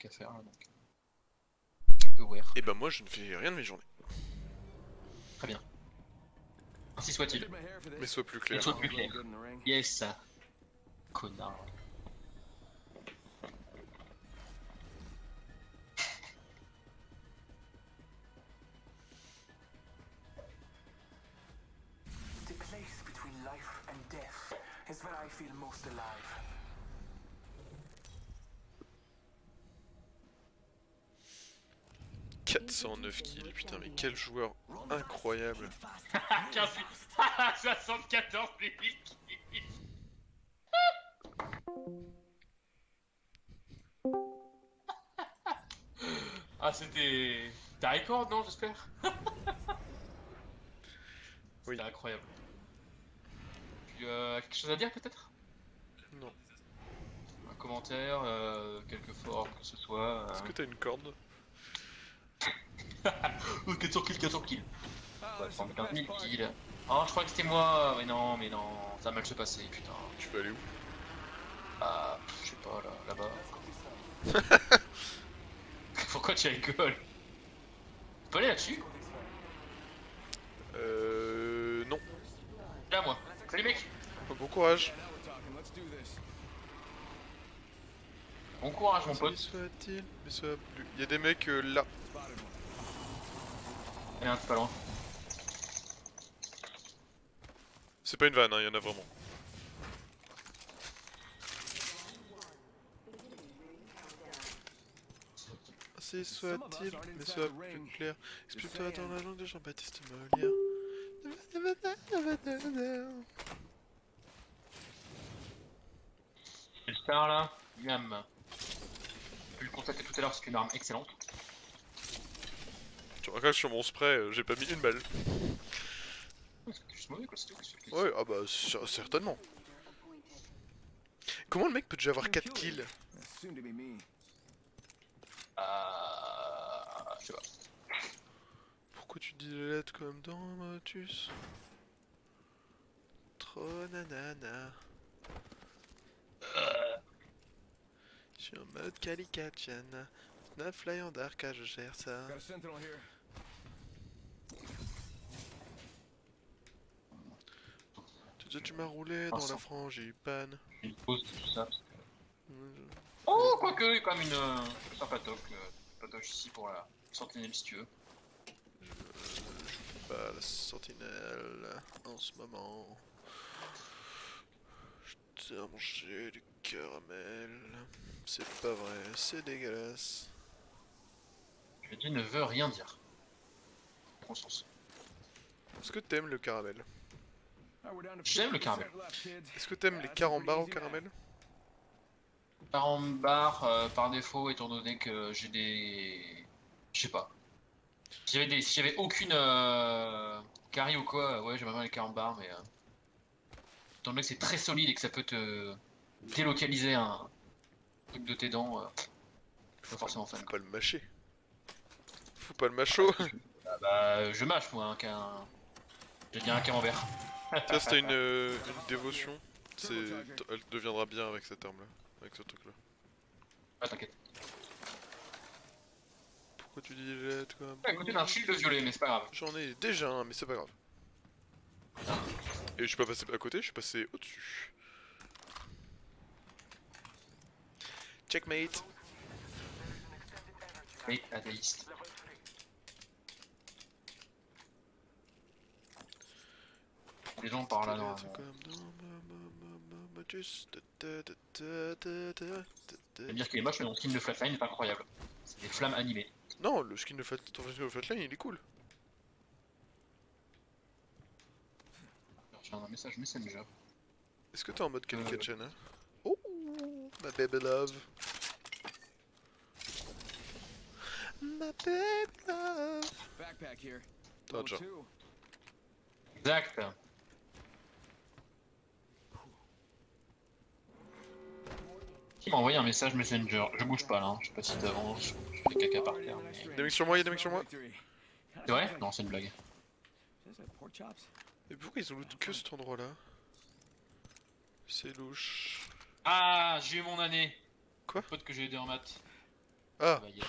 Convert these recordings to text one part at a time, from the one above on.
trucs à faire là, donc. Je suis aware. Et bah moi je ne fais rien de mes journées. Très bien. Ainsi soit-il. Mais sois plus Et clair. sois plus clair. Yes. Connard. The place between life and death is where I feel most alive. « 409 kills, putain mais quel joueur incroyable. 74 kills. Ah c'était... T'as record non j'espère? Oui. C'était incroyable. Puis quelque chose à dire peut-être? Non. Un commentaire, quelques forums que ce soit. Est-ce que t'as une corde? 400 kills, 400 kills. Ouais, 115 000 kills. Oh je crois que c'était moi, mais non, ça va mal se passer, putain. Tu peux aller où? Ah, je sais pas, là-bas. Pourquoi tu rigoles? Tu peux aller là-dessus? Non. Là, moi. Salut, mec. Bon courage. Bon courage, mon pote. Soit-il, mais soit plus. Il y a des mecs là. Allez, un petit pas loin. C'est pas une vanne, hein, il y en a vraiment. Ainsi soit-il, mais soit plus clair. Exprime-toi dans la langue de Jean-Baptiste Molière. J'espère là. Miam. J'ai pu le constater tout à l'heure, c'est une arme excellente. Tu remarques que sur mon spray, j'ai pas mis une balle. C'est juste mauvais quoi, c'est tout. Ouais, ah bah certainement. Comment le mec peut déjà avoir 4 kills? Je sais pas. Pourquoi tu dis les lettres comme dans Motus? Trop nanana. Je suis en mode Calicatiana. Snowfly en dark, je gère ça. Tu m'as roulé dans la frangipane. Une pause de tout ça. Oh, quoique, il y a quand même une patoche ici pour la sentinelle si tu veux. Je joue pas à la sentinelle en ce moment. Je t'ai mangé du caramel. C'est pas vrai, c'est dégueulasse. Je dis ne veut rien dire. Conscience. Est-ce que t'aimes le caramel? J'aime le caramel. Est-ce que t'aimes les carambars au caramel? Carambar par défaut étant donné que j'ai des... Je sais pas. Si j'avais aucune carie ou quoi, ouais j'aimerais bien les carambars mais... étant donné que c'est très solide et que ça peut te délocaliser un truc de tes dents, je suis pas forcément fan. Faut pas le mâcher. Faut pas le macho. Ah bah je mâche moi j'ai dit un camembert. Tiens, si t'as une dévotion, elle deviendra bien avec cette arme là. Avec ce truc là. Ah t'inquiète. Pourquoi tu dis les lettres comme... À côté d'un shield violet mais c'est pas grave. J'en ai déjà un, mais c'est pas grave. Et je suis pas passé à côté, je suis passé au-dessus. Checkmate. Oui, athéiste. Les gens par là non. C'est dire qu'il est moche mais mon skin de flatline est incroyable. C'est des flammes animées. Non, le skin de Flatline il est cool. J'ai un message Messenger. Est-ce que t'es en mode Calicachana? Oh, ma baby love. Ma baby love. T'as déjà. Exact. Qui m'a envoyé un message Messenger? Je bouge pas là, hein. Je sais pas si t'avances, je fais caca par terre. Mais... Des mecs sur moi, y'a des mecs sur moi. C'est vrai? Non, c'est une blague. Mais pourquoi ils ont loot que cet endroit là? C'est louche. Ah, j'ai eu mon année. Quoi? Le pote que j'ai aidé en maths. Ah, bah, yes.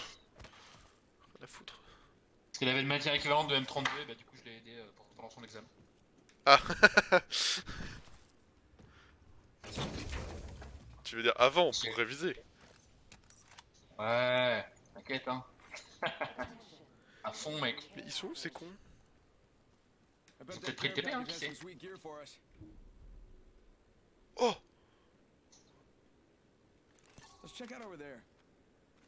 la foutre. Parce qu'il avait une matière équivalente de M32, et bah du coup je l'ai aidé pendant son examen. Ah. Tu veux dire avant, pour réviser. Ouais, t'inquiète hein. À fond mec. Mais ils sont où ces cons? Ils ont peut-être pris le TP hein, qui sait. Oh!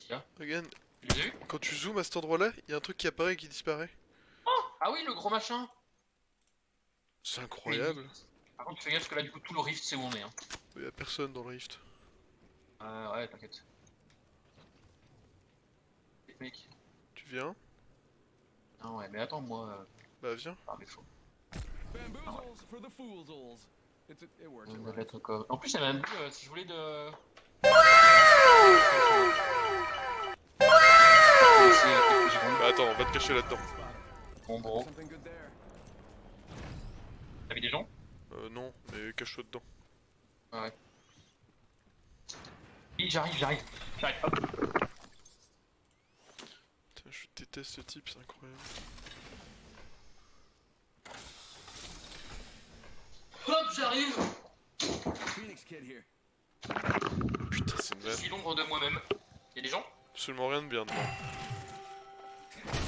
Tiens, Regarde, tu l'as vu? quand tu zoomes à cet endroit-là, il y a un truc qui apparaît et qui disparaît. Ah oui, le gros machin. C'est Mais incroyable. par contre, tu fais gaffe parce que là, du coup, tout le rift, c'est où on est. Hein. Il y a personne dans le rift. Ouais, t'inquiète. Mec. Tu viens? Ah ouais, mais attends, moi, Bah viens. par défaut. Ah ouais. On va mettre comme... En plus, elle m'a même dit si je voulais de. Bah attends, on va te cacher là-dedans. Bon, bro. T'as vu des gens? Non, mais cache-toi dedans. Ouais. Oui, j'arrive. Hop. Putain, je déteste ce type, c'est incroyable. Hop, j'arrive. Putain, c'est une Je vanne. suis l'ombre de moi-même. Y'a des gens? Absolument rien de bien dedans.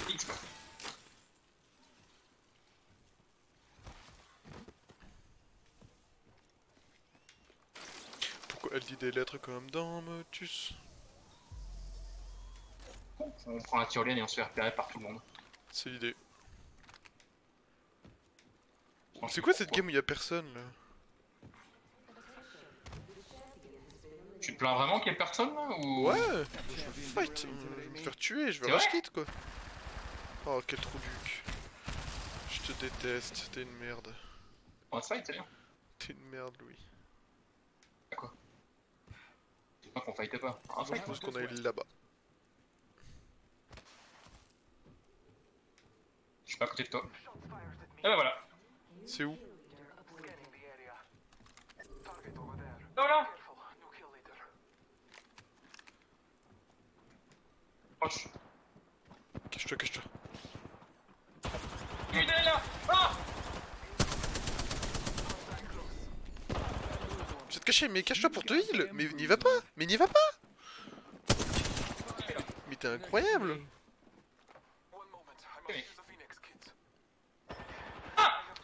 X. Pourquoi elle dit des lettres comme dans Motus? On prend la tyrolienne et on se fait repérer par tout le monde. C'est l'idée. Franchement, C'est quoi cette pourquoi game où y a personne là? Tu te plains vraiment qu'il y ait personne là ou... Ouais, je veux fight, je veux me faire tuer, je veux C'est rush vrai kit quoi. Oh quel trou du cul. Je te déteste, t'es une merde. On va se fight, c'est bien. T'es une merde Louis. Quoi? C'est pas qu'on fight pas. On va Je fight. pense qu'on aille là-bas. Je suis pas à côté de toi. Et bah voilà. C'est où? Voilà. Proche. Cache-toi, cache-toi. Il est là. Ah. Je vais te cacher, mais cache-toi pour te heal. Mais n'y va pas. Mais n'y va pas. Mais t'es incroyable.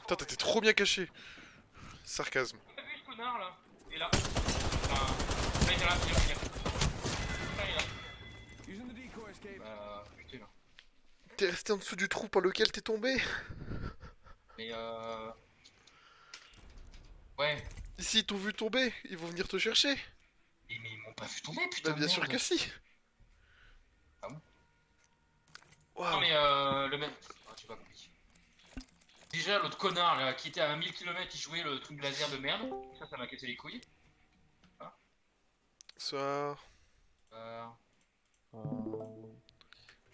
Putain, t'étais trop bien caché. Sarcasme. T'as vu ce connard là? Il est là. Enfin, là il est là, il est là. Là il est là. Putain là. T'es resté en dessous du trou par lequel t'es tombé. Mais Ouais. Ici, ils t'ont vu tomber. Ils vont venir te chercher. Mais ils m'ont pas vu tomber, putain. Bah bien de sûr merde. que si. Ah bon? Waouh. Non mais le même. Ah, j'ai pas compris. Déjà l'autre connard là qui était à 1000 km il jouait le truc laser de merde. Ça m'a cassé les couilles. Soir. Euh...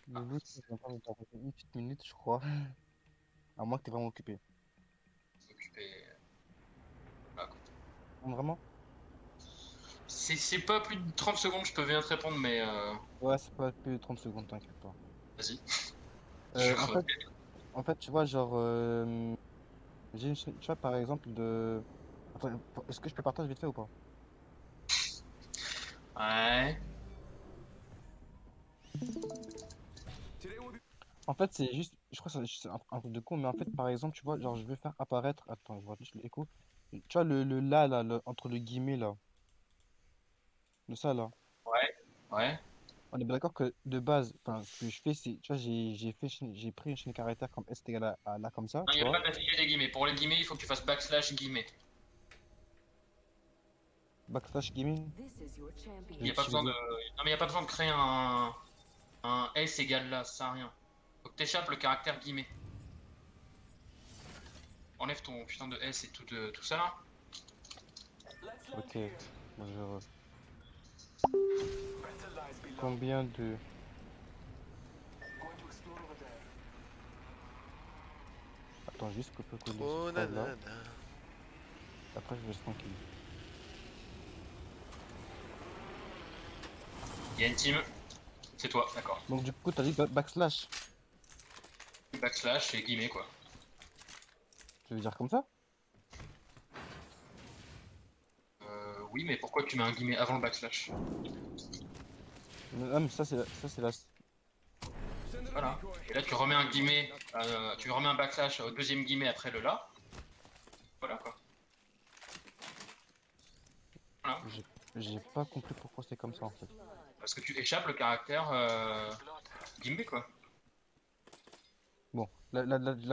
Le loot, je viens pas de t'arrêter une petite minute, je crois. À moins que t'es vraiment occupé. Occupé. Ah, quoi. Vraiment? C'est pas plus de 30 secondes, je peux bien te répondre, mais Ouais, c'est pas plus de 30 secondes, t'inquiète pas. vas-y. Euh, en fait, en fait, tu vois, genre, j'ai une chaîne, tu vois, par exemple, de... Attends, est-ce que je peux partager vite fait ou pas? Ouais. En fait, c'est juste, je crois que c'est un truc de con, mais en fait, par exemple, tu vois, genre, je vais faire apparaître, attends, je vois juste l'écho. Tu vois, le là, entre le guillemets, là, ça, là. Ouais. Ouais. On est bien d'accord que de base, enfin, ce que je fais, c'est, tu vois, j'ai pris une chaîne caractère comme S est égal à là comme ça, Non, il tu n'y a vois. pas d'afficher des guillemets. Pour les guillemets, il faut que tu fasses backslash guillemets. Backslash gaming. Il n'y a pas besoin de. Non, mais il n'y a pas besoin de créer un S égale là, ça sert à rien. Faut que t'échappes le caractère guillemets. Enlève ton putain de S et tout ça là. Ok. Moi, combien de... Attends, juste copier-coller Trop cette phrase-là. nanana. Après, je laisse tranquille. Il y a une team. C'est toi, d'accord. Donc du coup, t'as dit backslash. Backslash et guillemets quoi. Tu veux dire comme ça? Oui, mais pourquoi tu mets un guillemet avant le backslash? Ah, mais ça c'est la... Voilà. Et là tu remets un guillemet, tu remets un backslash au deuxième guillemet après le là. Voilà quoi. Voilà. J'ai pas compris pourquoi c'est comme ça en fait. Parce que tu échappes le caractère guillemet quoi. Bon, là,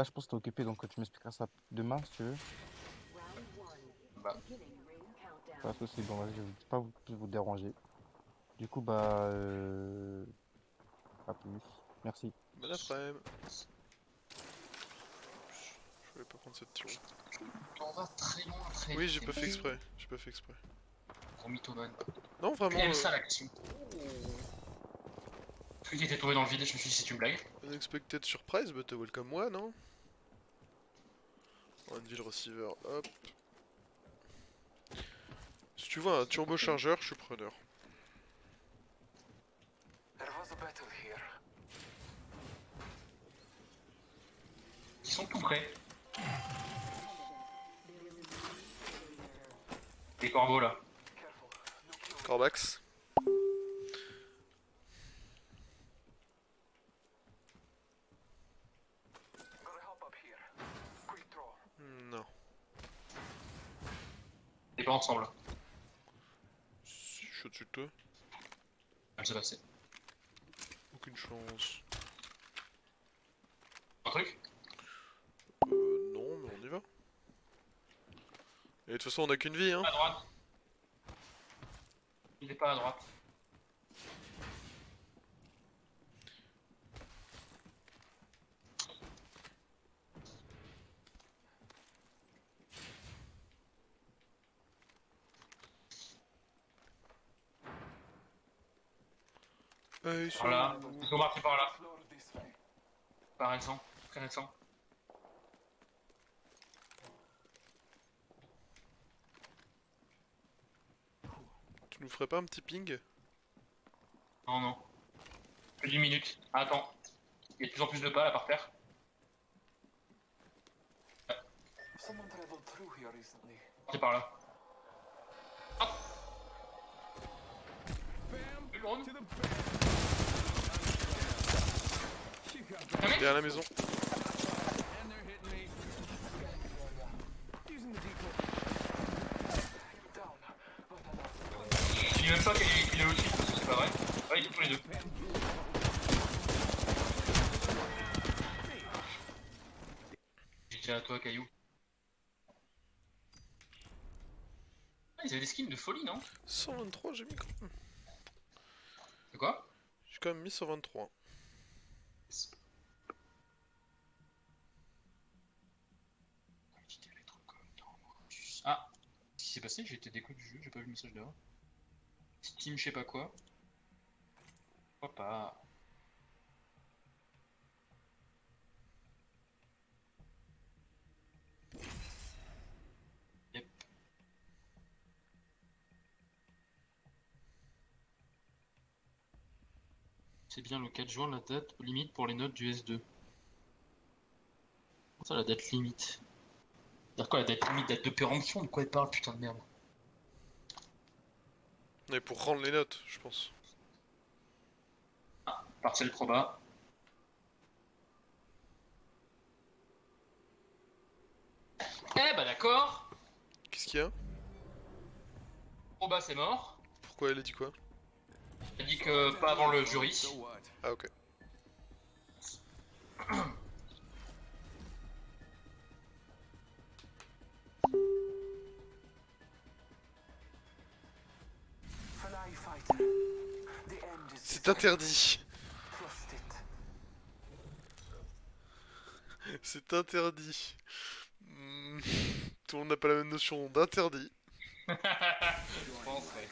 je pense que t'es occupé, donc tu m'expliqueras ça demain si tu veux. Bah, Pas de soucis, bon, vas-y, je vais pas plus vous déranger. Du coup, bah, à plus. Merci. Bon après-midi. Je voulais pas prendre cette tiro. on va très loin, très Oui, vite. j'ai pas fait exprès. J'ai pas fait exprès. Gros mythomane. Non, vraiment. J'aime ça l'action. Je suis était tombé dans le vide et je me suis dit c'est une blague. Unexpected surprise, but a welcome one, non? Anvil receiver, hop. Si tu vois un turbochargeur, je suis preneur. There was a battle here. Ils sont tout prêts. Les corbeaux là. Careful. No killing. Corbax. Gotta help up here. Quick draw. Non. T'es pas ensemble. Si je suis au-dessus de toi, Elle s'est passée. aucune chance. Un truc? Non, mais on y va. Et de toute façon, on a qu'une vie, hein. À droite. Il est pas à droite. Ils sont Voilà. où? Ils sont partis par là. Floor this way. Pas récent. Très récent. Tu nous ferais pas un petit ping? Non, non. Que 10 minutes. Ah, attends. Il y a de plus en plus de pas là par terre. Someone traveled through here recently. C'est par là. Hop. Plus loin. Un mec. Derrière la maison. Down. Je dis même pas qu'il est au-dessus, parce que c'est pas vrai. Ouais, ils sont tous les deux. J'ai déjà à toi, Caillou. Ah, ils avaient des skins de folie, non? 123, j'ai mis quand même. C'est quoi? J'ai quand même mis 123. Ah, ce qui s'est passé, j'ai été déco du jeu, j'ai pas vu le message dehors. Steam, je sais pas quoi. Pourquoi pas? Yep. C'est bien le 4 juin la date limite pour les notes du S2. Comment ça la date limite? C'est-à-dire quoi la date limite? Date de péremption? De quoi elle parle, putain de merde? Et pour rendre les notes, je pense. Ah, partiel proba. Eh bah d'accord. Qu'est-ce qu'il y a? Proba c'est mort. Pourquoi elle a dit quoi? Elle a dit que pas avant le jury. Ah, ok. Fly fighter. The end is C'est interdit. trust it. C'est interdit. Tout le monde n'a pas la même notion d'interdit. Je pense, ouais.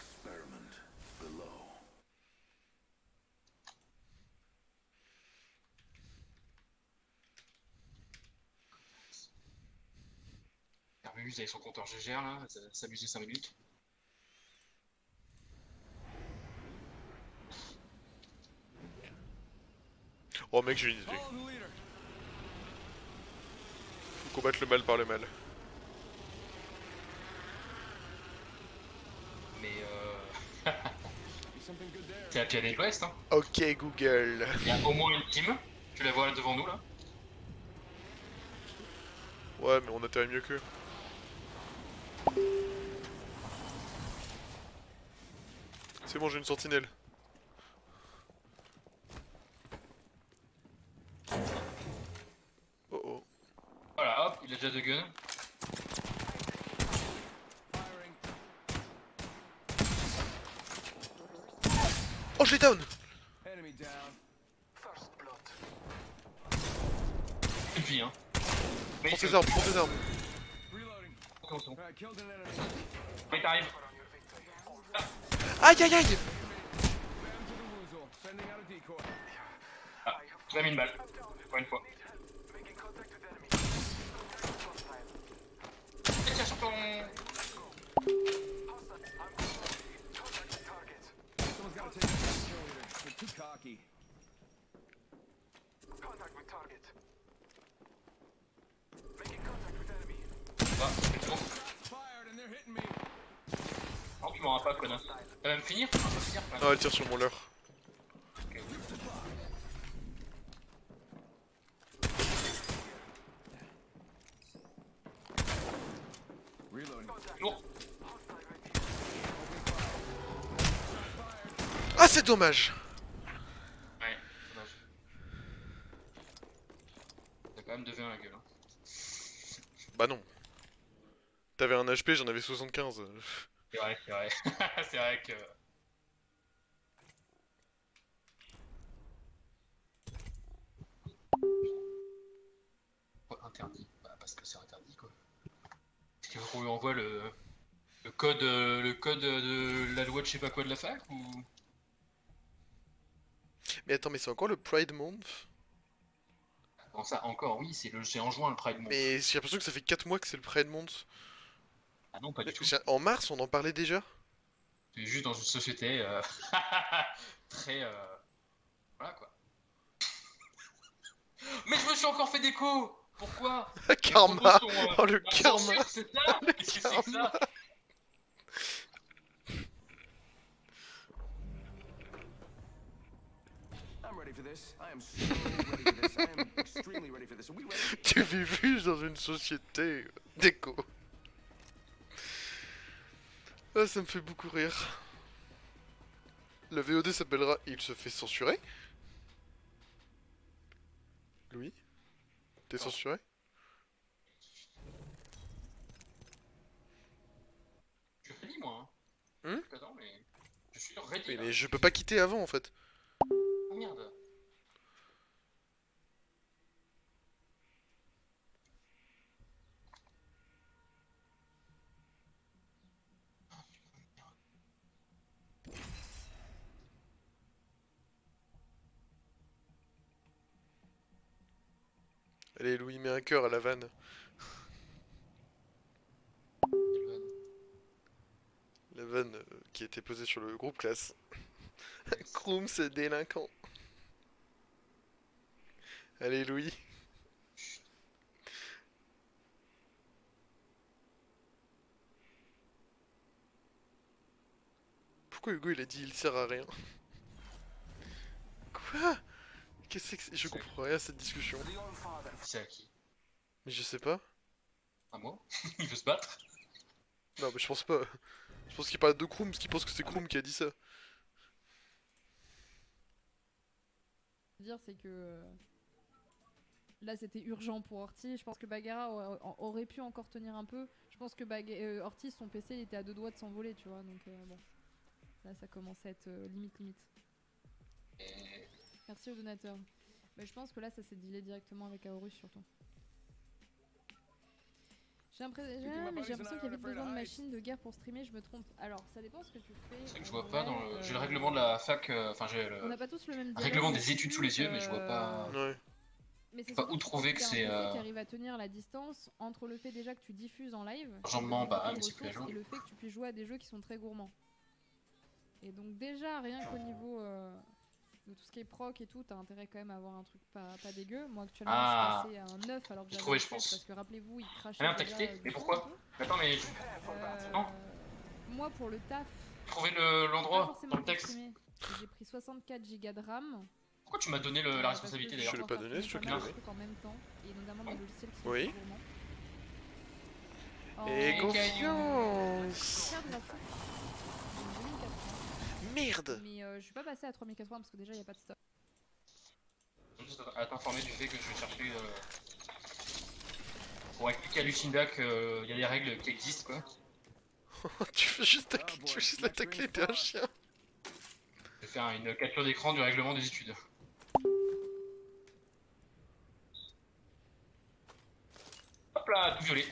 Hermuse avec son compteur GGR là, ça s'amuser 5 minutes. Oh mec, j'ai une idée. Faut combattre le mal par le mal. Mais c'est la Pianée de l'Ouest, hein. Ok Google. Il y a au moins une team. Tu la vois là devant nous là. Ouais, mais on atterrit mieux qu'eux. C'est bon, j'ai une sentinelle. Oh oh. Voilà, hop, il a déjà deux guns. Oh, je l'ai down. First blood. Une vie, hein. Mais Prends tes armes, prends tes armes. attention. Mais t'arrives. Aïe aïe aïe. Ah, tu m'as mis une balle. Encore une fois. Making contact with enemy. Tiens sur ton. Contact with target. Contact with target. Making contact with enemy. Ah, c'est bon. Non, tu m'auras pas, connasse. Elle va me finir? Elle va me finir, quand même. Ah, elle tire sur mon leurre. Ok. Lourd. Ah, c'est dommage. Ouais, dommage. T'as quand même 2v1 la gueule, hein. Bah non. T'avais un HP, j'en avais 75. C'est vrai, c'est vrai. C'est vrai que. Pourquoi interdit? Bah parce que c'est interdit quoi. Est-ce qu'il faut qu'on lui envoie le code de la loi de je sais pas quoi de la fac ou. Mais attends, mais c'est encore le Pride Month? Bon ça encore oui, c'est en juin le Pride Month. Mais j'ai l'impression que ça fait 4 mois que c'est le Pride Month. Ah non pas du tout. En mars, on en parlait déjà? C'est juste dans une société très voilà quoi. Mais je me suis encore fait déco. Pourquoi? Les Karma. propos sont, Oh le bah, karma. censure, c'est ça? Qu'est-ce que c'est que ça? I'm ready for this. I am so ready for this. I am extremely ready for this. Are we ready? Tu vis juste dans une société déco. Ah, ça me fait beaucoup rire. Le VOD s'appellera Il se fait censurer. Louis? T'es censuré? Je suis ready moi. Hmm? Attends mais je suis ready. Mais, Là. mais je peux pas quitter avant en fait. Oh, merde. Allez, Louis, mets un cœur à la vanne. La vanne qui était posée sur le groupe classe. Kroom, c'est délinquant. Allez, Louis. Pourquoi Hugo il a dit il sert à rien? Quoi? Qu'est-ce que c'est? Je comprends rien à cette discussion. The All Father. C'est à qui? Mais je sais pas. À moi? Il veut se battre? Non, mais je pense pas. Je pense qu'il parle de Kroom, parce qu'il pense que c'est Kroom qui a dit ça. Dire c'est que là c'était urgent pour Ortiz. Je pense que Bagheera aurait pu encore tenir un peu. Je pense que Ortiz, son PC il était à 2 doigts de s'envoler, tu vois. Donc bon, là ça commence à être limite. Et... Merci aux donateurs. Mais je pense que là ça s'est dealé directement avec Aorus surtout. J'ai l'impression qu'il y avait besoin de machines de guerre pour streamer, je me trompe. Alors, ça dépend ce que tu fais. C'est vrai que je vois pas dans le. J'ai le règlement de la fac, enfin j'ai On n'a le pas tous le même règlement dialogue des études sous les yeux, mais je vois dessus, pas. Ouais. Mais c'est pas surtout où qu'il faut trouver que que t'aies un c'est, PC qui arrive à tenir la distance entre le fait déjà que tu diffuses en live Jambement, bah, et mais c'est plus la jambe. et le fait que tu puisses jouer à des jeux qui sont très gourmands. Et donc déjà, rien qu'au niveau tout ce qui est proc et tout, t'as intérêt quand même à avoir un truc pas dégueu. Moi actuellement Ah. je suis passé à un 9 alors que J'ai j'avais trouvé, un je 7 pense. parce que rappelez-vous il crachait Ah merde, t'as déjà quitté? du Mais sang pourquoi? un peu. Attends, mais Non. Moi pour le taf, trouver pas l'endroit dans forcément le pour texte. streamer. J'ai pris 64 Go de RAM. Pourquoi tu m'as donné la Parce que responsabilité je Je d'ailleurs? vais l'ai pouvoir pas faire donné, tourner c'est toi pas qui mal l'as de donné. trucs en même temps, et notamment des logiciels qui sont Oui. assez gourmands. Et En- confiance. Carte graphique, j'ai une 2400, Merde. mais je suis pas passé à 3080 parce que déjà il n'y a pas de stock. Juste à t'informer du fait que je vais chercher. Pour expliquer à Lucinda qu'il y a des règles qui existent quoi. Tu fais juste la tacler, t'es un chien. Je vais faire une capture d'écran du règlement des études. Hop là, tout violet.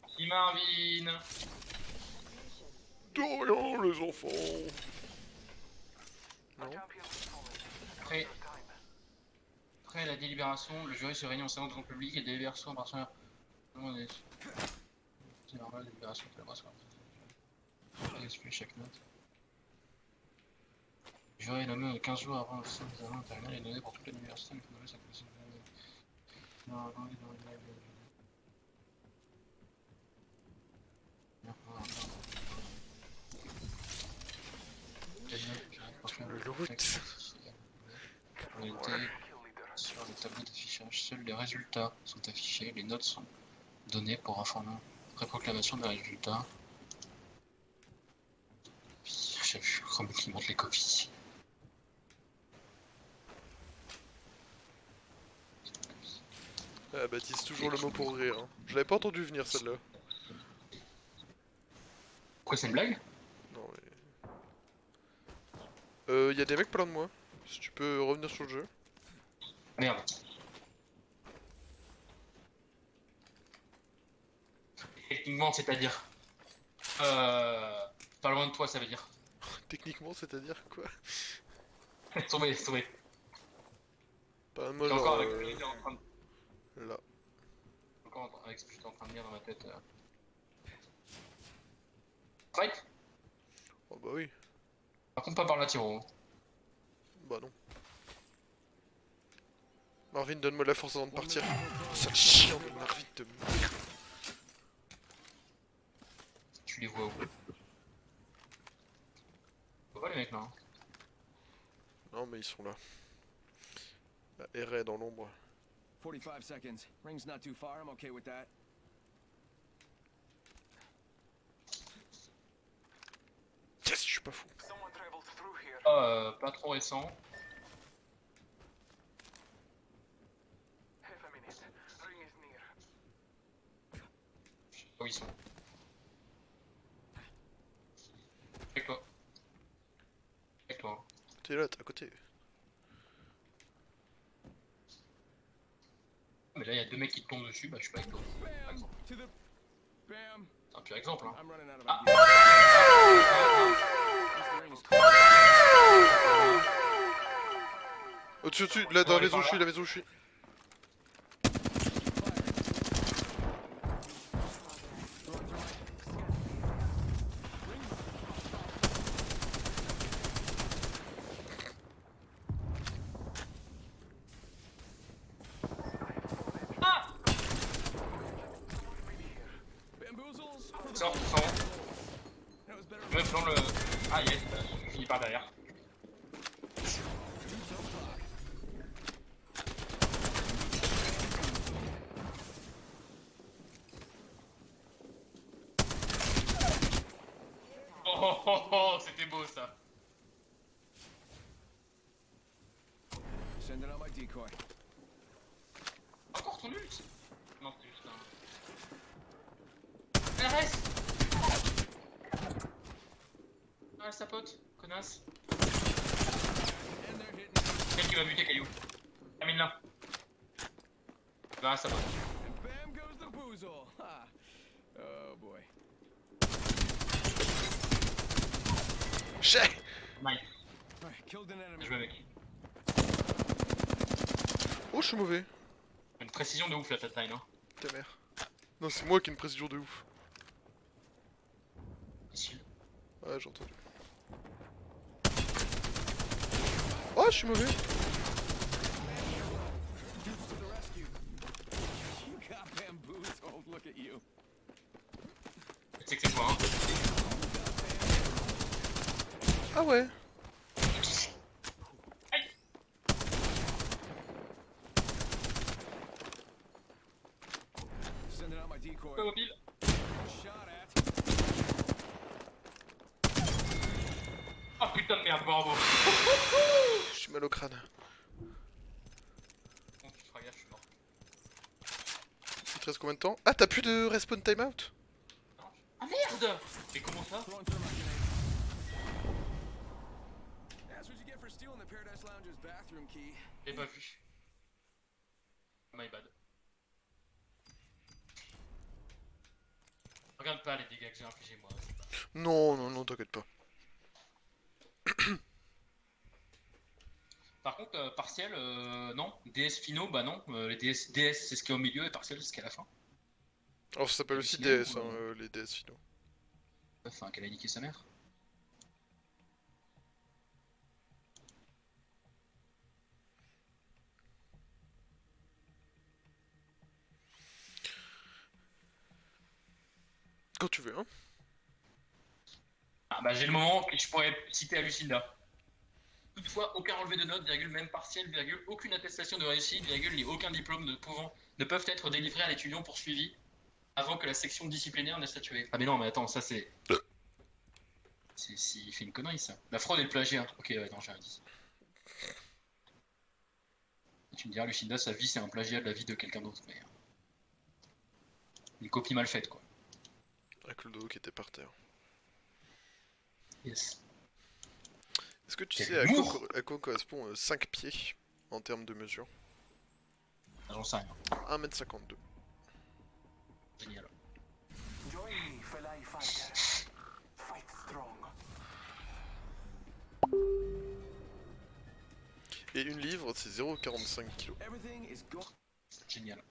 Merci Marvin. De rien, les enfants. Non. Après la délibération, le jury se réunit en séance de compte public et délibère soit en partenaire. C'est normal, la délibération, collaboration. Explique chaque note. Le jury est nommé 15 jours avant le sein des examens terminal et donné pour toute l'université. Il faut nommer sa commission. Le loot. En été, sur le tableau d'affichage, seuls les résultats sont affichés, les notes sont données pour informer. Après proclamation des résultats. J'ai vu Chrome qui montre les copies. Ah, Baptiste, toujours le mot pour rire. Hein. Je l'avais pas entendu venir celle-là. Quoi, c'est une blague? Non, mais. Y a des mecs pas loin de moi. Si tu peux revenir sur le jeu. Merde. Techniquement, c'est-à-dire. Pas loin de toi, ça veut dire. Techniquement, c'est-à-dire quoi? Laisse tomber, laisse tomber. Pas loin de moi, J'étais genre. encore avec ce que j'étais en train de... Là. Encore avec ce que j'étais en train de lire dans ma tête. Fight? Oh bah oui. Par contre, pas par là, Tiro. Bah non. Marvin, donne-moi la force avant de partir. Sale chien de Marvin de merde. Tu les vois où? Faut pas les mecs là. Hein. Non, mais ils sont là. La R est dans l'ombre. 45 seconds. Ring's not too far. I'm okay with that. Yes, je suis pas fou. Someone traveled through here. Pas trop récent. Half a minute. Ring is near. Je sais pas où ils sont. Avec toi. Avec toi. T'es là, t'es à côté. Mais là, il y a deux mecs qui te tombent dessus, bah je suis pas avec toi. Par Bam! exemple. To the... Bam! C'est un pur exemple. Hein. I'm running out of Ah. ideas. This ring is cool. Au-dessus, au-dessus, là dans la maison où je suis, la maison où je suis. Bamboozles for the... Sors. That was better. Meuf dans le... Ah yes, il finit par derrière. Oh, c'était beau ça. Sending out my decoy. Encore ton ult? Non, c'est juste un... RS. Ah, sa pote, connasse. And they're hitting. Celle qui va buter Caillou. Termine là. Bah, sa pote. And bam goes the boozle. Ha. Oh boy. Chais. Nice. Alright, killed an enemy. Bien joué, mec. Oh, je suis mauvais. Une précision de ouf là, ta taille, non? Ta mère. Non, c'est moi qui ai une précision de ouf. Facile. Ouais, j'ai entendu. Oh, je suis mauvais. To the rescue. You got bamboozled. Look at you. Tu sais que c'est quoi, hein? Ah ouais. Sending out my decoy. Mobile. Shot at. Ah putain de merde, bravo. Je suis mal au crâne. Bon, tu feras gaffe, je suis mort. Il te reste combien de temps? Ah, t'as plus de respawn timeout? Ah merde! Mais comment ça? Throwing thermite grenade. That's what you get for stealing the Paradise Lounge's bathroom key. J'ai pas vu. My bad. Regarde pas les dégâts que j'ai infligés moi. c'est pas- Non, non, non, t'inquiète pas. Par contre, partiel, non. DS finaux, bah non. Les DS c'est ce qui est au milieu et partiel c'est ce qui est à la fin. Alors, ça s'appelle T'as aussi halluciné DS, ou, hein, les DS finaux. Enfin, qu'elle a niqué sa mère. Quand tu veux, hein. Ah bah j'ai le moment que je pourrais citer à Lucinda. Toutefois, aucun relevé de notes, virgule, même partiel, virgule, aucune attestation de réussite, virgule, ni aucun diplôme ne peuvent être délivrés à l'étudiant poursuivi avant que la section disciplinaire n'ait statué. Ah mais non, mais attends, ça c'est... Il fait une connerie ça. La fraude et le plagiat. Ok, ouais, non, j'ai rien dit. Tu me diras, Lucinda, sa vie c'est un plagiat de la vie de quelqu'un d'autre, mais... Une copie mal faite, quoi. Avec le dos qui était par terre. Yes. Est-ce que tu Quel sais humour à quoi correspond 5 pieds en termes de mesure? Ah, j'en sais rien. 1m52. Génial. Join me, fellow fighters. Fight strong. Et une livre, c'est 0,45 kg. Everything is going. Génial.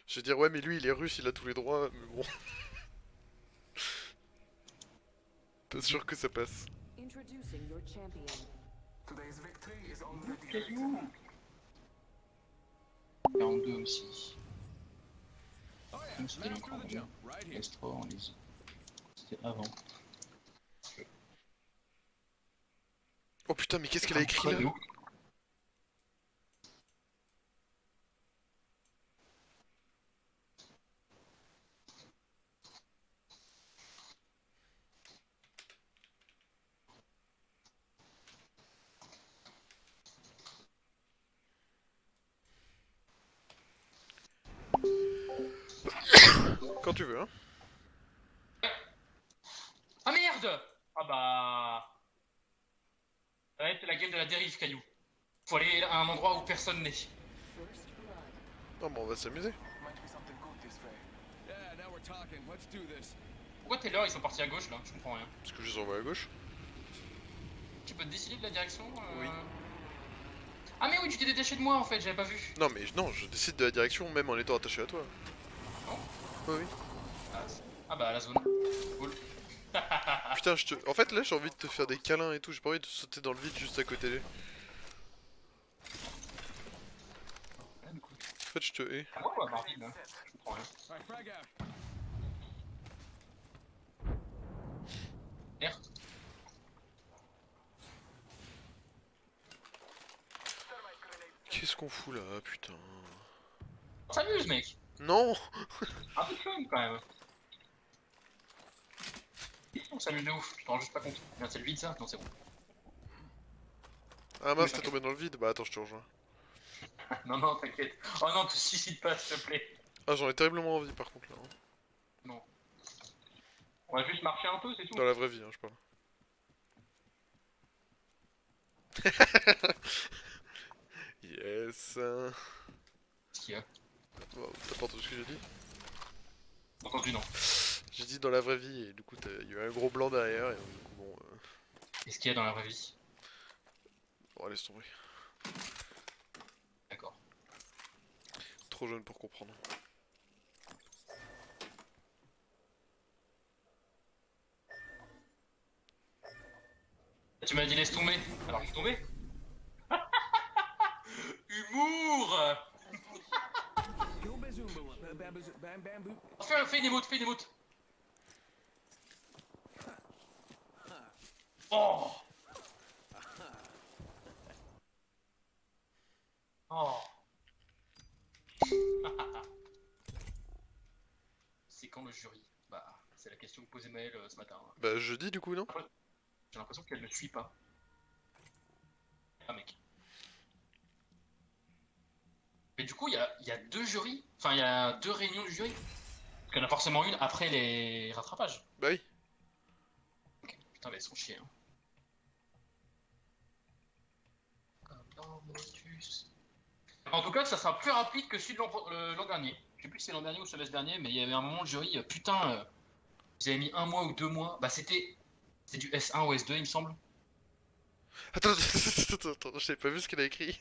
Je vais dire, ouais, mais lui, il est russe, il a tous les droits, mais bon. Pas sûr que ça passe. Introducing your champion. Today's victory is already Caillou. written. 42 aussi. Oh yeah, Comme c'était master encore the jump right here. S3, on les... C'était avant. Oh putain, mais qu'est-ce qu'elle a écrit là? Quand tu veux, hein. Ah merde! Ah bah... Ça va être la game de la dérive, Caillou. Faut aller à un endroit où personne n'est. First blood. Non, mais on va s'amuser. Might be something good this way. Yeah, now we're talking. Let's do this. Pourquoi Taylor ils sont partis à gauche là? Je comprends rien. Parce que je les envoie à gauche. Tu peux te décider de la direction Oui. Ah mais oui, tu t'es détaché de moi en fait, j'avais pas vu. Non, mais non, je décide de la direction même en étant attaché à toi. Non. Oui, oui. Ah bah la zone. Cool. Putain, en fait, là, j'ai envie de te faire des câlins et tout. J'ai pas envie de sauter dans le vide juste à côté. En fait, je te hais. Ah moi Marvin, hein. Je comprends rien. Alright, frag out. Merde. Qu'est-ce qu'on fout là, putain? On s'amuse mec. Non! Un peu de fun quand même. On s'amuse de ouf, tu t'en rends juste pas compte. Merde, c'est le vide ça? Non, c'est bon. Ah mince, t'es tombé dans le vide? Bah attends, je te rejoins. Non, non, t'inquiète. Oh non, te suicide pas s'il te plaît. Ah, j'en ai terriblement envie par contre là. Hein. Non. On va juste marcher un peu, c'est tout. Dans la vraie vie, hein, je parle. Yes. Qu'est-ce qu'il y a? Wow, t'as pas entendu ce que j'ai dit? Entendu, non. J'ai dit dans la vraie vie et du coup il y a eu un gros blanc derrière et du coup bon... Qu'est-ce qu'il y a dans la vraie vie? Bon, laisse tomber. D'accord. Trop jeune pour comprendre. Tu m'as dit laisse tomber. Alors laisse tomber. Humour. Go Bazoomba, bamboo. Fais une émote, fais une émote. Oh. Oh. C'est quand le jury? Bah, c'est la question que posait Maël ce matin. Bah jeudi du coup, non? J'ai l'impression qu'elle ne suit pas. Ah mec. Mais du coup, il y a deux jurys. Enfin, il y a deux réunions du jury. Parce qu'il y en a forcément une après les rattrapages. Bah oui. Ok. Putain, mais elles sont chiées. Hein. Comme dans Motus. En tout cas, ça sera plus rapide que celui de l'an dernier. Je sais plus si c'est l'an dernier ou le semestre dernier, mais il y avait un moment, le jury, putain, ils avaient mis 1 mois ou 2 mois. Bah, c'était du S1 ou S2, il me semble. Attends, attends, j'avais pas vu ce qu'elle a écrit.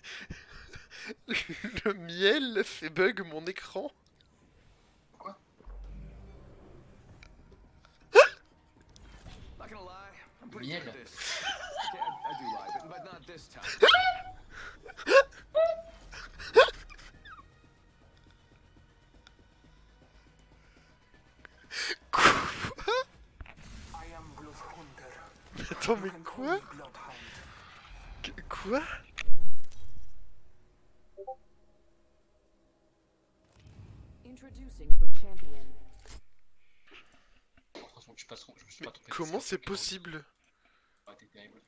Le miel fait bug mon écran. Quoi? Not gonna lie, I'm pretty Miel. good at this. Okay, I do lie, but not this time. I am Bloodhunter. Attends, You mais can call quoi? me Bloodhound. Quoi? Introducing your champion. De toute façon, je me suis Mais pas trompé. comment c'est ok, non. possible? Ah, t'es terrible.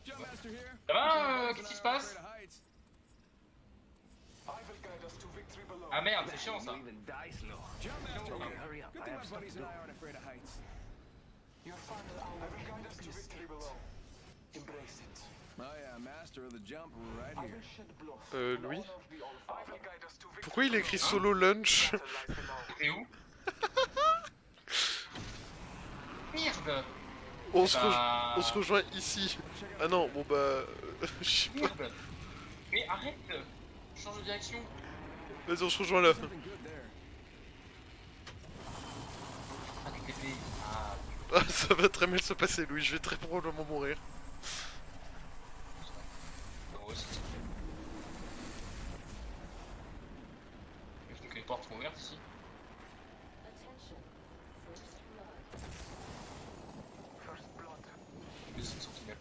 Jump Master here. Ça va, qu'est-ce qui se passe? I will guide us to victory below. Ah merde, c'est chiant ça. Jump Master here. Good thing my buddies and I aren't afraid of heights. Your final hour. I will guide us to victory below. Embrace it. Oh yeah, master of the jump right I here. will shed blood. Louis? I will guide us to victory Pourquoi il écrit below. solo lunch? Battle lies below. T'es où? Merde. On se, Bah... on se rejoint ici. Ah non, bon bah... je sais pas. Merde. Mais arrête. Change de direction. Vas-y, on se rejoint là. Something good there. Ah, t'es TP. Ah, Ah, ça va très mal se passer, Louis. Je vais très probablement mourir. moi aussi. Est-ce que les portes sont ouvertes ici? Attention. First blood. First blood. Oui, c'est une sentinelle.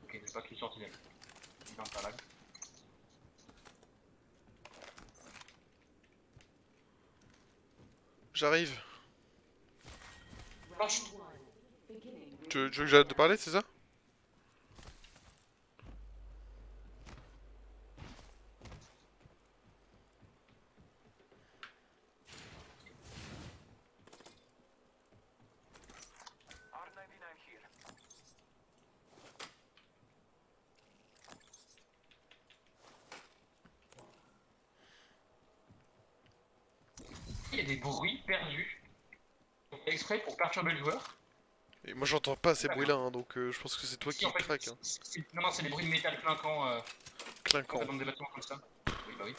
Ok, c'est pas qu'une sentinelle. Il est pas là. J'arrive. Lâche. Round one. Beginning. Tu veux que j'arrête de parler, c'est ça? R99 here. Il y a des bruits perdus. Exprès pour perturber le joueur. Et moi j'entends pas ces bruits là, hein, donc je pense que c'est toi Si, qui en fait, craque. Hein. Non, non, c'est des bruits de métal clinquant quand Clinquant. t'as dans des bâtiments comme ça. Oui, bah oui.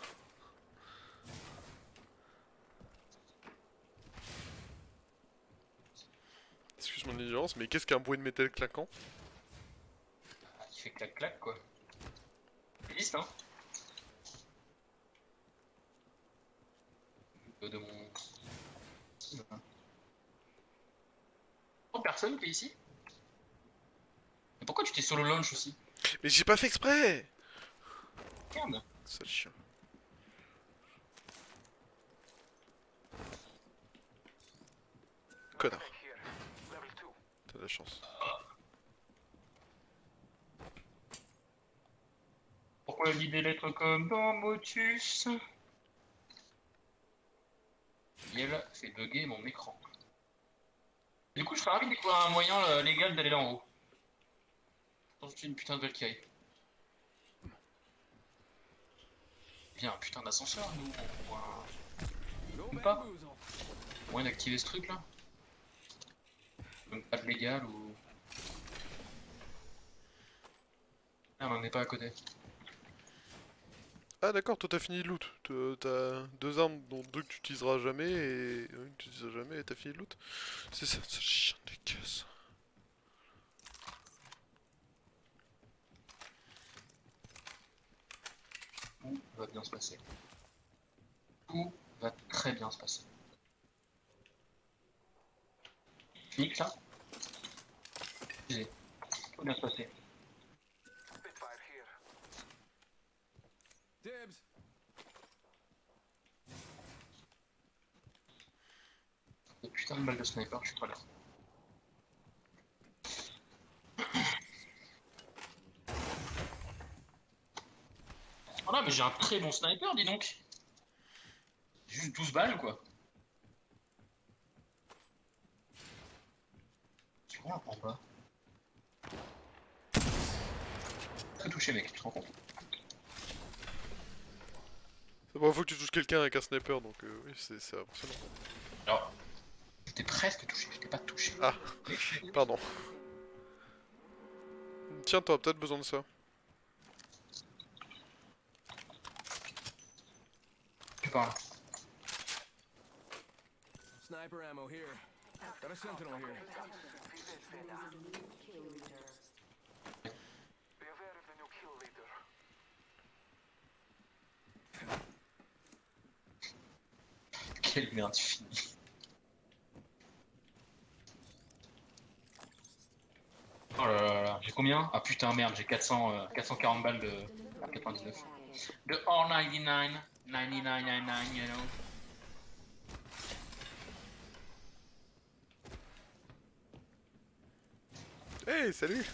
Excuse mon ignorance, mais qu'est-ce qu'un bruit de métal clinquant? Ah, il fait clac-clac quoi. Ça existe, hein. De mon... Oh, personne qui est ici? Mais pourquoi tu t'es solo launch aussi? Mais j'ai pas fait exprès! Merde. Sale chien. Connard, Back here. Level 2. t'as de la chance. Pourquoi il lit des lettres comme dans Motus? Yel fait bugger mon écran. Du coup, je serais ravi de découvrir un moyen légal d'aller là en haut. Sans une putain de Valkyrie. Bien, un putain d'ascenseur, nous. Go Même pas. bamboozle. Moyen d'activer ce truc là. Donc pas de légal ou. Ah, on en est pas à côté. Ah d'accord, toi t'as fini le loot. T'as 2 armes dont 2 que tu utiliseras jamais et une que tu dis ça jamais et t'as fini de loot. C'est ça, ce chien de casse. Tout va bien se passer. Tout va très bien se passer. Nick là. Tout va bien se passer. Spitfire here. Dibs. Des putains de balles de sniper, je suis pas là. Voilà, mais j'ai un très bon sniper, dis donc. Juste 12 balles, quoi. Tu vois, en bas. Très touché, mec, tu te rends compte. C'est la première fois que tu touches quelqu'un avec un sniper, donc oui, c'est impressionnant. Alors, j'étais presque touché, j'étais pas touché. Ah, pardon. Tiens, t'auras peut-être besoin de ça. Tu parles. Sniper ammo here. Got a sentinel here. Be aware of the new kill leader. Quelle merde finie. Oh là là là, j'ai combien? Ah putain merde, j'ai 440 balles de 99. De R99, 9999, you know. Hey, salut!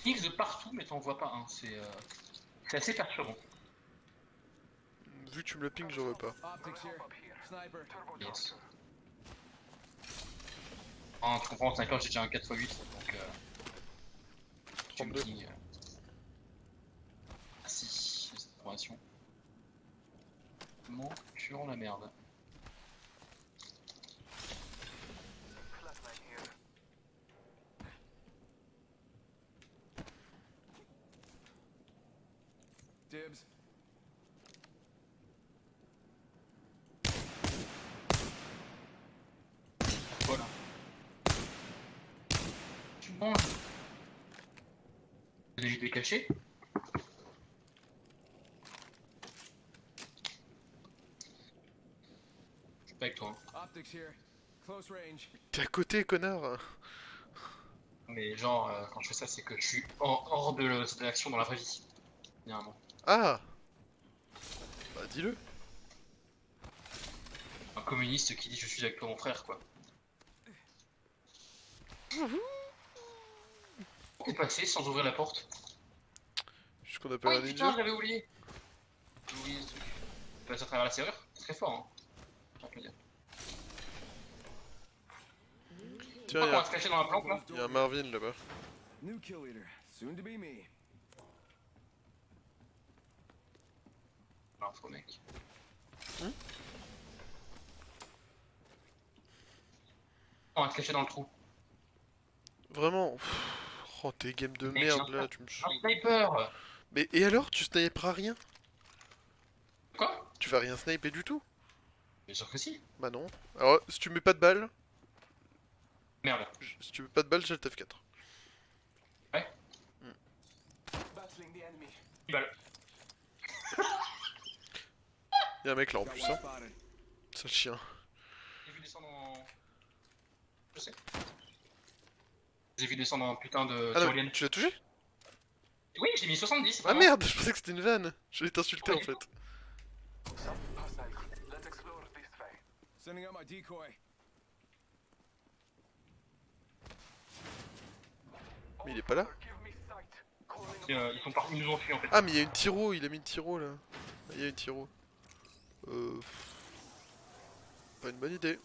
X de partout, mais t'en vois pas un. C'est assez perturbant. Vu que tu me le ping, j'en veux pas. Optics here. Sniper. Yes. Ah, tu comprends, sniper, j'ai déjà un 4x8, donc tu me 32. dis. Ah si, j'ai cette information. Comment tu rends la merde? Flatline here. Dibs. Voilà. Tu manges. Des idées cachées? Je suis pas avec toi. Hein. Optics here. Close range. T'es à côté, connard! Mais genre, quand je fais ça, c'est que je suis hors de l'action dans la vraie vie. Généralement. Ah! Bah dis-le! Un communiste qui dit je suis avec toi mon frère quoi. T'es passé sans ouvrir la porte? Juste qu'on appelle un Oui putain ninja? j'avais oublié. J'ai oublié ce truc. Tu passes à travers la serrure? C'est très fort hein. J'ai envie de dire. Tiens, On va se cacher dans la planque là. y a un Marvin là-bas. New kill leader. Soon to be me. Info mec. On va se cacher dans le trou. Vraiment? Pff, oh, tes games de Mec, merde j'ai là, un- tu me... Un sniper! Mais et alors? Tu sniperas rien? Quoi? Tu vas rien sniper du tout? Bien sûr que si. Bah non. Alors, si tu mets pas de balles, Merde. si tu mets pas de balles, j'ai le TF4. Battling the enemy. Balle. Y'a un mec là en Got plus, one hein. spotted. Sale chien. J'ai vu descendre en... Je sais. J'ai vu descendre en putain de Ah non, tyrolienne. tu l'as touché? Oui, j'ai mis 70. Ah vraiment. merde, je pensais que c'était une vanne. Je vais t'insulter Oui. en fait. Hostile. Let's explore this way. Sending out my decoy. Mais il est pas là? Give me sight. Calling Ils sont partis, ils nous ont fui en fait. Ah mais il y a une tiro, il a mis une tiro là. Il y a une tiro. Pas une bonne idée.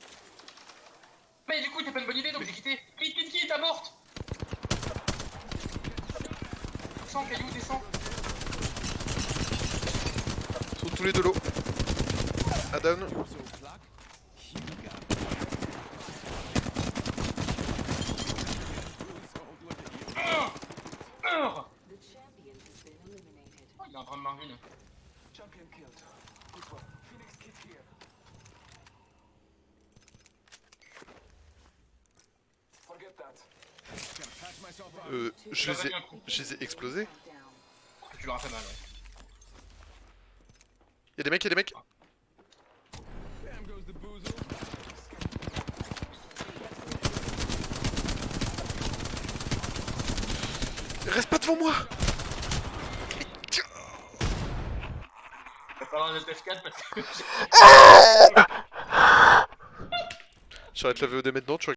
Mais du coup, t'as pas une bonne idée donc j'ai quitté. Quitte, à morte. Descends, caillou, descends. Ils sont tous les deux l'eau. Ah, down. So, Pluck, you got bamboozled. Look at you. The champion has been eliminated. Oh, il est en train de marquer une. Champion killed. Good one. Phoenix kit here. Forget that. Just gonna patch myself up. Je les ai explosés. Down. Tu leur as fait mal, ouais. Y'a des mecs, y'a des mecs. Bam goes the boozle. Reste pas devant moi. T'as pas l'air de F4 parce que. J'arrête la VOD maintenant, tu